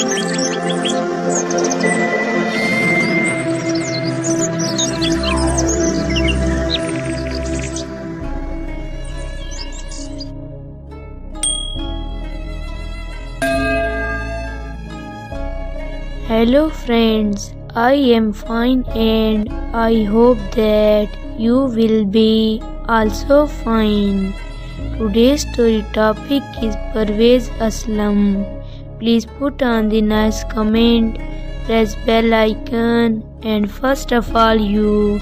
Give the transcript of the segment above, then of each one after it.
Hello friends, I am fine and I hope that you will be also fine. Today's story topic is Parvez Aslam. Please put on the nice comment, press bell icon, and first of all you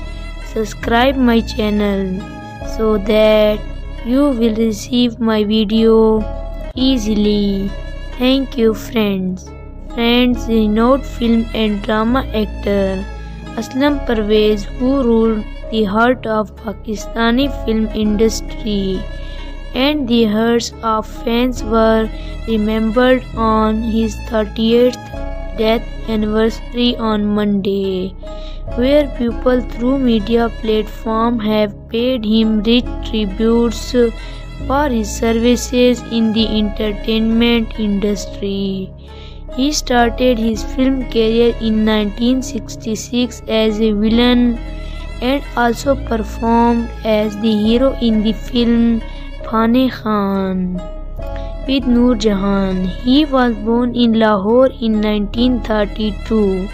subscribe my channel so that you will receive my video easily. Thank you friends. Friends, renowned film and drama actor Aslam Parvez, who ruled the heart of Pakistani film industry, and the hearts of fans were remembered on his 30th death anniversary on Monday, where people through media platforms have paid him rich tributes for his services in the entertainment industry. He started his film career in 1966 as a villain and also performed as the hero in the film Pane Khan with Noor Jahan. He was born in Lahore in 1932,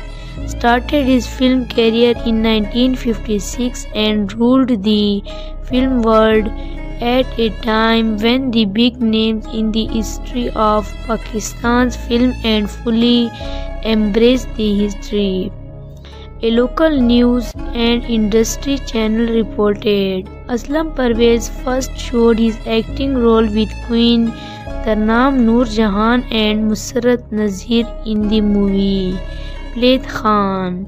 started his film career in 1956 and ruled the film world at a time when the big names in the history of Pakistan's film and fully embraced the history. A local news and industry channel reported Aslam Parvez first showed his acting role with Queen Tarnam Noor Jahan and Musrrat Nazir in the movie Played Khan,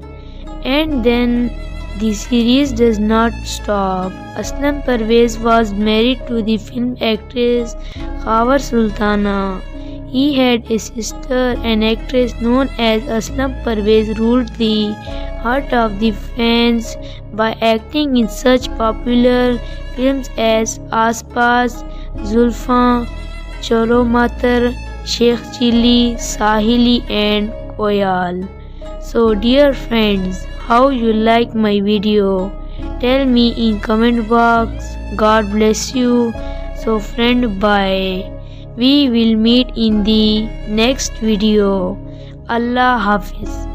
and then the series does not stop. Aslam Parvez was married to the film actress Khawar Sultana. He had a sister, an actress known as Aslam Parvez, ruled the heart of the fans by acting in such popular films as Aas-Paas, Zulfan, Cholo Matar, Sheikh Chili, Sahili and Koyal. So dear friends, how you like my video? Tell me in comment box. God bless you. So friend, bye. We will meet in the next video. Allah Hafiz.